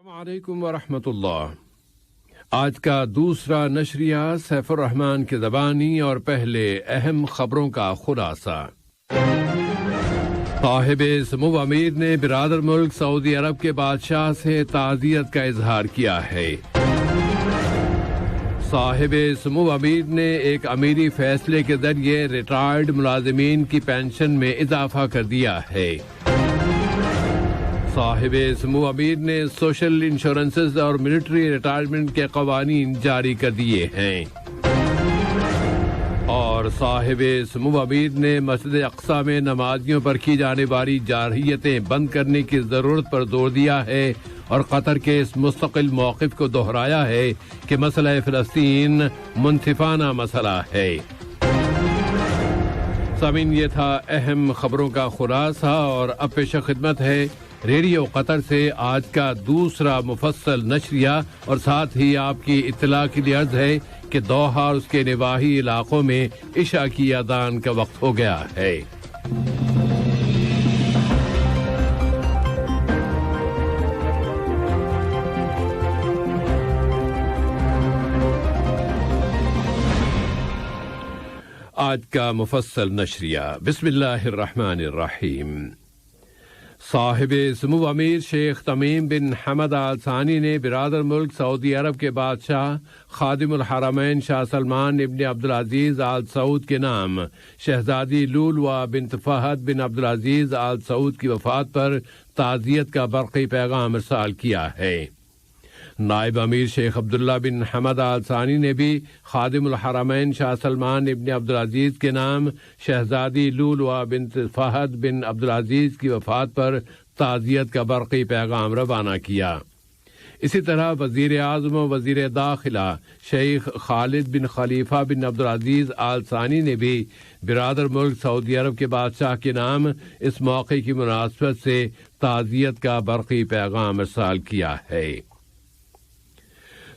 السلام علیکم ورحمۃ اللہ۔ آج کا دوسرا نشریہ سیف الرحمان کی زبانی اور پہلے اہم خبروں کا خلاصہ۔ صاحب سمو امیر نے برادر ملک سعودی عرب کے بادشاہ سے تعزیت کا اظہار کیا ہے۔ صاحب سمو امیر نے ایک امیری فیصلے کے ذریعے ریٹائرڈ ملازمین کی پینشن میں اضافہ کر دیا ہے۔ صاحب سمو امیر نے سوشل انشورنسز اور ملٹری ریٹائرمنٹ کے قوانین جاری کر دیے ہیں۔ اور صاحب سمو امیر نے مسجد اقصی میں نمازیوں پر کی جانے والی جارحیتیں بند کرنے کی ضرورت پر زور دیا ہے اور قطر کے اس مستقل موقف کو دہرایا ہے کہ مسئلہ فلسطین منصفانہ مسئلہ ہے۔ سامعین، یہ تھا اہم خبروں کا خلاصہ، اور اب پیش خدمت ہے ریڈیو قطر سے آج کا دوسرا مفصل نشریہ، اور ساتھ ہی آپ کی اطلاع کے لیے عرض ہے کہ دوحہ اور اس کے نواحی علاقوں میں عشاء کی اذان کا وقت ہو گیا ہے۔ آج کا مفصل نشریہ، بسم اللہ الرحمن الرحیم۔ صاحب سمو امیر شیخ تمیم بن حمد آل ثانی نے برادر ملک سعودی عرب کے بادشاہ خادم الحرمین شاہ سلمان ابن عبدالعزیز آل سعود کے نام شہزادی لولوا بنت فہد بن عبدالعزیز آل سعود کی وفات پر تعزیت کا برقی پیغام ارسال کیا ہے۔ نائب امیر شیخ عبداللہ بن حمد آل ثانی نے بھی خادم الحرمین شاہ سلمان ابن عبدالعزیز کے نام شہزادی لولوا بنت فہد بن عبدالعزیز کی وفات پر تعزیت کا برقی پیغام روانہ کیا۔ اسی طرح وزیر اعظم و وزیر داخلہ شیخ خالد بن خلیفہ بن عبدالعزیز آل ثانی نے بھی برادر ملک سعودی عرب کے بادشاہ کے نام اس موقع کی مناسبت سے تعزیت کا برقی پیغام ارسال کیا ہے۔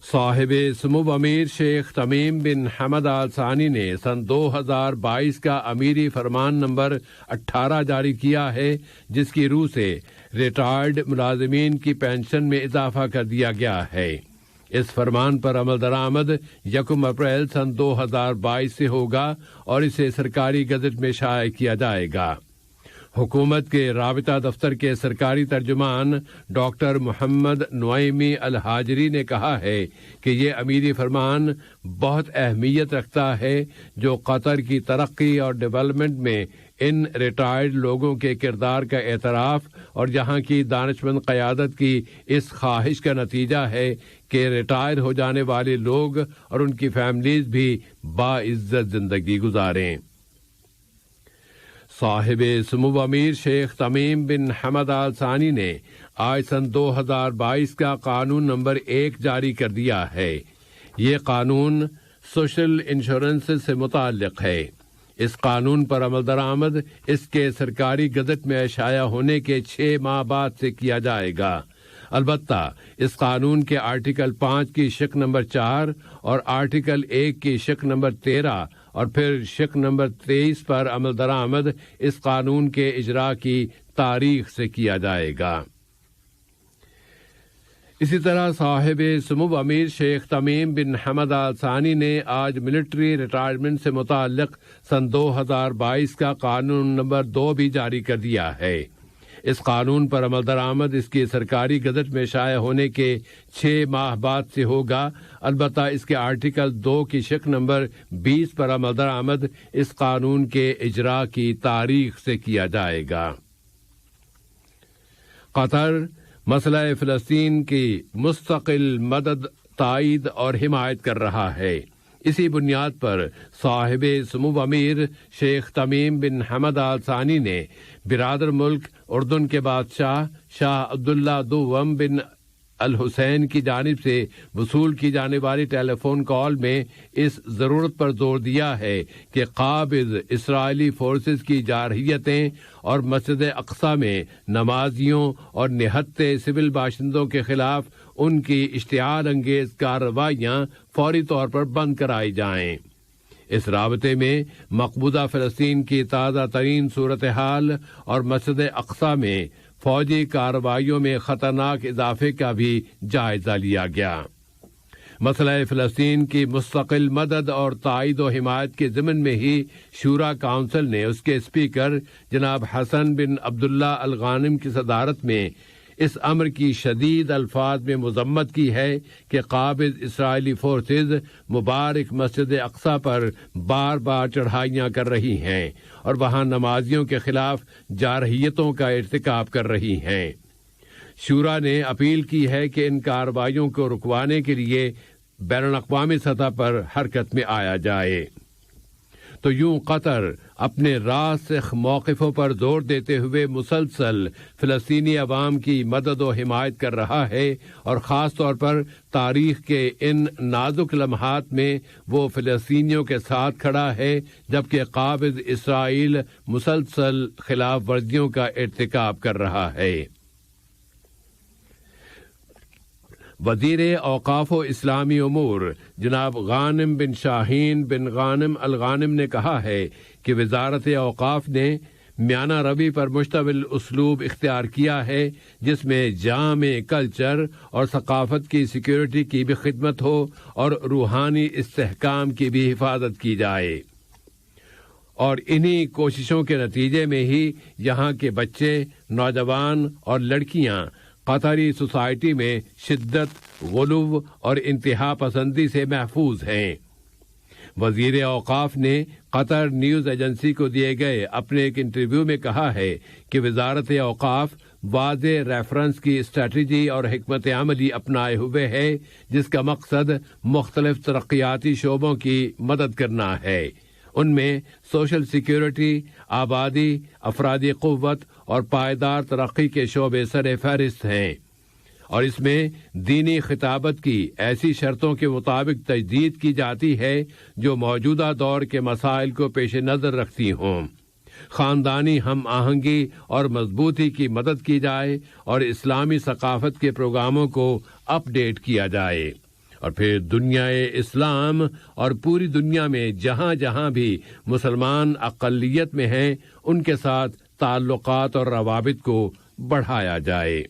صاحب سمو امیر شیخ تمیم بن حمد آل ثانی نے سن 2022 کا امیری فرمان نمبر 18 جاری کیا ہے، جس کی روح سے ریٹائرڈ ملازمین کی پینشن میں اضافہ کر دیا گیا ہے۔ اس فرمان پر عمل درآمد 1 اپریل سن 2022 سے ہوگا اور اسے سرکاری گزٹ میں شائع کیا جائے گا۔ حکومت کے رابطہ دفتر کے سرکاری ترجمان ڈاکٹر محمد نعیمی الحاجری نے کہا ہے کہ یہ امیری فرمان بہت اہمیت رکھتا ہے، جو قطر کی ترقی اور ڈیولپمنٹ میں ان ریٹائرڈ لوگوں کے کردار کا اعتراف اور یہاں کی دانشمند قیادت کی اس خواہش کا نتیجہ ہے کہ ریٹائر ہو جانے والے لوگ اور ان کی فیملیز بھی باعزت زندگی گزاریں۔ صاحب سمو امیر شیخ تمیم بن حمد آل ثانی نے آج سن 2022 کا قانون نمبر 1 جاری کر دیا ہے۔ یہ قانون سوشل انشورنس سے متعلق ہے۔ اس قانون پر عمل درآمد اس کے سرکاری گزٹ میں شائع ہونے کے 6 ماہ بعد سے کیا جائے گا۔ البتہ اس قانون کے آرٹیکل 5 کی شق نمبر 4 اور آرٹیکل 1 کی شق نمبر 13 اور پھر شق نمبر 23 پر عمل درآمد اس قانون کے اجراء کی تاریخ سے کیا جائے گا۔ اسی طرح صاحب سمو امیر شیخ تمیم بن حمد آل ثانی نے آج ملٹری ریٹائرمنٹ سے متعلق سن 2022 کا قانون نمبر 2 بھی جاری کر دیا ہے۔ اس قانون پر عمل درآمد اس کی سرکاری گزٹ میں شائع ہونے کے 6 ماہ بعد سے ہوگا۔ البتہ اس کے آرٹیکل 2 کی شق نمبر 20 پر عمل درآمد اس قانون کے اجراء کی تاریخ سے کیا جائے گا۔ قطر مسئلہ فلسطین کی مستقل مدد، تائید اور حمایت کر رہا ہے۔ اسی بنیاد پر صاحب سمو امیر شیخ تمیم بن حمد آل ثانی نے برادر ملک اردن کے بادشاہ شاہ عبداللہ دوم بن الحسین کی جانب سے وصول کی جانے والی ٹیلی فون کال میں اس ضرورت پر زور دیا ہے کہ قابض اسرائیلی فورسز کی جارحیتیں اور مسجد اقصی میں نمازیوں اور نہتے سول باشندوں کے خلاف ان کی اشتعال انگیز کارروائیاں فوری طور پر بند کرائی جائیں۔ اس رابطے میں مقبوضہ فلسطین کی تازہ ترین صورتحال اور مسجد اقصی میں فوجی کارروائیوں میں خطرناک اضافے کا بھی جائزہ لیا گیا۔ مسئلہ فلسطین کی مستقل مدد اور تائید و حمایت کے ضمن میں ہی شورا کونسل نے اس کے اسپیکر جناب حسن بن عبداللہ الغانم کی صدارت میں اس امر کی شدید الفاظ میں مذمت کی ہے کہ قابض اسرائیلی فورسز مبارک مسجد اقصی پر بار بار چڑھائیاں کر رہی ہیں اور وہاں نمازیوں کے خلاف جارحیتوں کا ارتکاب کر رہی ہیں۔ شورا نے اپیل کی ہے کہ ان کارروائیوں کو رکوانے کے لیے بین الاقوامی سطح پر حرکت میں آیا جائے۔ تو یوں قطر اپنے راسخ موقفوں پر زور دیتے ہوئے مسلسل فلسطینی عوام کی مدد و حمایت کر رہا ہے، اور خاص طور پر تاریخ کے ان نازک لمحات میں وہ فلسطینیوں کے ساتھ کھڑا ہے جبکہ قابض اسرائیل مسلسل خلاف ورزیوں کا ارتکاب کر رہا ہے۔ وزیر اوقاف و اسلامی امور جناب غانم بن شاہین بن غانم الغانم نے کہا ہے کہ وزارت اوقاف نے میانہ روی پر مشتمل اسلوب اختیار کیا ہے جس میں جامع کلچر اور ثقافت کی سیکیورٹی کی بھی خدمت ہو اور روحانی استحکام کی بھی حفاظت کی جائے، اور انہی کوششوں کے نتیجے میں ہی یہاں کے بچے، نوجوان اور لڑکیاں قطری سوسائٹی میں شدت، غلو اور انتہا پسندی سے محفوظ ہیں۔ وزیر اوقاف نے قطر نیوز ایجنسی کو دیے گئے اپنے ایک انٹرویو میں کہا ہے کہ وزارت اوقاف واضح ریفرنس کی اسٹریٹجی اور حکمت عملی اپنائے ہوئے ہے جس کا مقصد مختلف ترقیاتی شعبوں کی مدد کرنا ہے۔ ان میں سوشل سیکیورٹی، آبادی، افرادی قوت اور پائیدار ترقی کے شعبے سر فہرست ہیں، اور اس میں دینی خطابت کی ایسی شرطوں کے مطابق تجدید کی جاتی ہے جو موجودہ دور کے مسائل کو پیش نظر رکھتی ہوں۔ خاندانی ہم آہنگی اور مضبوطی کی مدد کی جائے اور اسلامی ثقافت کے پروگراموں کو اپ ڈیٹ کیا جائے، اور پھر دنیا اسلام اور پوری دنیا میں جہاں جہاں بھی مسلمان اقلیت میں ہیں ان کے ساتھ تعلقات اور روابط کو بڑھایا جائے۔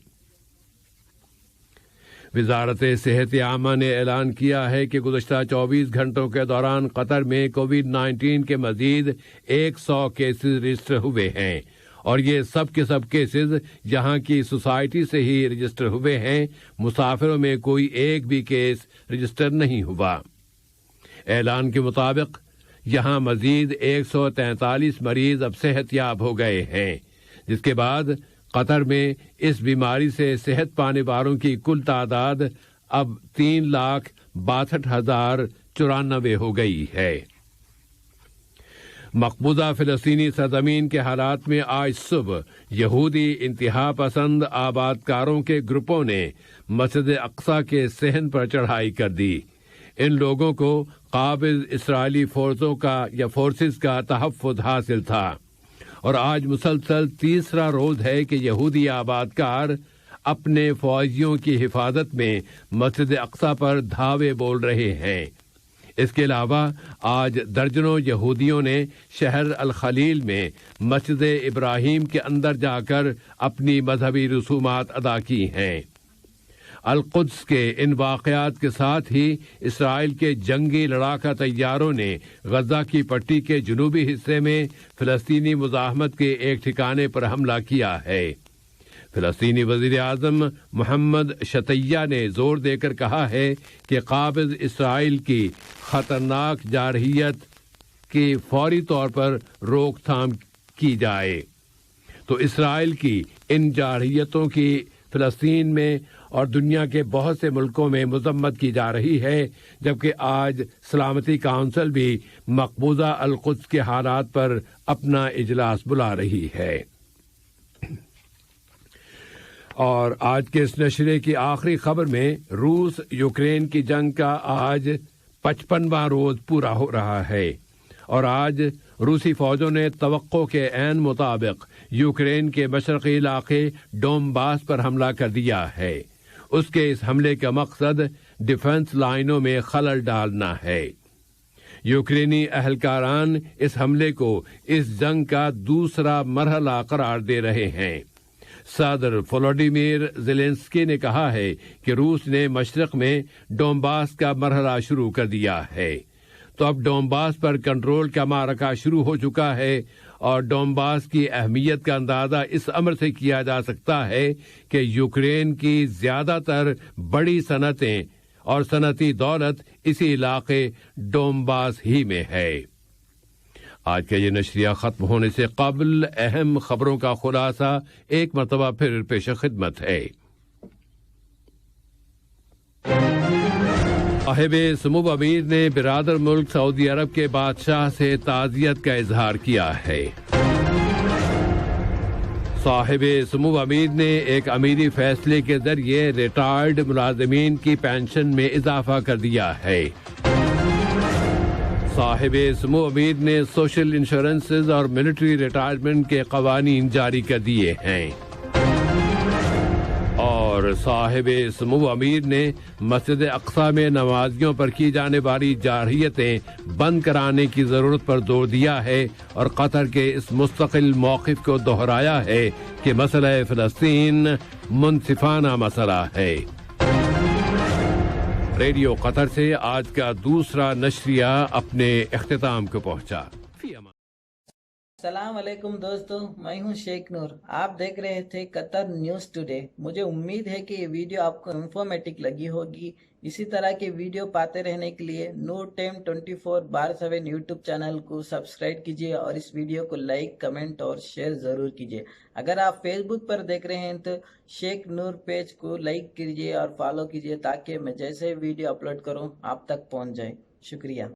وزارت صحت عامہ نے اعلان کیا ہے کہ گزشتہ 24 گھنٹوں کے دوران قطر میں کووڈ-19 کے مزید 100 کیسز رجسٹر ہوئے ہیں، اور یہ سب کے سب کیسز یہاں کی سوسائٹی سے ہی رجسٹر ہوئے ہیں۔ مسافروں میں کوئی ایک بھی کیس رجسٹر نہیں ہوا۔ اعلان کے مطابق یہاں مزید 143 مریض اب صحت یاب ہو گئے ہیں، جس کے بعد قطر میں اس بیماری سے صحت پانے والوں کی کل تعداد اب 3,62,094 ہو گئی ہے۔ مقبوضہ فلسطینی سرزمین کے حالات میں آج صبح یہودی انتہا پسند آباد کاروں کے گروپوں نے مسجد اقصی کے صحن پر چڑھائی کر دی۔ ان لوگوں کو قابض اسرائیلی فورسز کا تحفظ حاصل تھا، اور آج مسلسل تیسرا روز ہے کہ یہودی آباد کار اپنے فوجیوں کی حفاظت میں مسجد اقصی پر دھاوے بول رہے ہیں۔ اس کے علاوہ آج درجنوں یہودیوں نے شہر الخلیل میں مسجد ابراہیم کے اندر جا کر اپنی مذہبی رسومات ادا کی ہیں۔ القدس کے ان واقعات کے ساتھ ہی اسرائیل کے جنگی لڑاکا طیاروں نے غزہ کی پٹی کے جنوبی حصے میں فلسطینی مزاحمت کے ایک ٹھکانے پر حملہ کیا ہے۔ فلسطینی وزیر اعظم محمد شتیہ نے زور دے کر کہا ہے کہ قابض اسرائیل کی خطرناک جارحیت کی فوری طور پر روک تھام کی جائے۔ تو اسرائیل کی ان جارحیتوں کی فلسطین میں اور دنیا کے بہت سے ملکوں میں مذمت کی جا رہی ہے، جبکہ آج سلامتی کونسل بھی مقبوضہ القدس کے حالات پر اپنا اجلاس بلا رہی ہے۔ اور آج کے اس نشرے کی آخری خبر میں روس یوکرین کی جنگ کا آج 55واں روز پورا ہو رہا ہے، اور آج روسی فوجوں نے توقع کے عین مطابق یوکرین کے مشرقی علاقے ڈونباس پر حملہ کر دیا ہے۔ اس کے اس حملے کا مقصد ڈیفنس لائنوں میں خلل ڈالنا ہے۔ یوکرینی اہلکاران اس حملے کو اس جنگ کا دوسرا مرحلہ قرار دے رہے ہیں۔ صدر وولودیمیر زیلنسکی نے کہا ہے کہ روس نے مشرق میں ڈونباس کا مرحلہ شروع کر دیا ہے، تو اب ڈونباس پر کنٹرول کا معرکہ شروع ہو چکا ہے، اور ڈونباس کی اہمیت کا اندازہ اس امر سے کیا جا سکتا ہے کہ یوکرین کی زیادہ تر بڑی صنعتیں اور صنعتی دولت اسی علاقے ڈونباس ہی میں ہے۔ آج کا یہ نشریہ ختم ہونے سے قبل اہم خبروں کا خلاصہ ایک مرتبہ پھر پیش خدمت ہے۔ صاحب سمو امیر نے برادر ملک سعودی عرب کے بادشاہ سے تعزیت کا اظہار کیا ہے۔ صاحب سمو امیر نے ایک امیری فیصلے کے ذریعے ریٹائرڈ ملازمین کی پینشن میں اضافہ کر دیا ہے۔ صاحب سمو امیر نے سوشل انشورنسز اور ملٹری ریٹائرمنٹ کے قوانین جاری کر دیے ہیں، اور صاحب سمو امیر نے مسجد اقصی میں نمازیوں پر کی جانے والی جارحیتیں بند کرانے کی ضرورت پر زور دیا ہے، اور قطر کے اس مستقل موقف کو دہرایا ہے کہ مسئلہ فلسطین منصفانہ مسئلہ ہے۔ ریڈیو قطر سے آج کا دوسرا نشریہ اپنے اختتام کو پہنچا۔ السلام علیکم دوستو، میں ہوں شیخ نور، آپ دیکھ رہے تھے قطر نیوز ٹوڈے۔ مجھے امید ہے کہ یہ ویڈیو آپ کو انفارمیٹک لگی ہوگی۔ اسی طرح کے ویڈیو پاتے رہنے کے لیے نور ٹائم 24/7 یوٹیوب چینل کو سبسکرائب کیجیے، اور اس ویڈیو کو لائک، کمنٹ اور شیئر ضرور کیجیے۔ اگر آپ فیس بک پر دیکھ رہے ہیں تو شیخ نور پیج کو لائک کیجیے اور فالو کیجیے، تاکہ میں جیسے ویڈیو اپلوڈ کروں آپ تک پہنچ جائے۔ شکریہ۔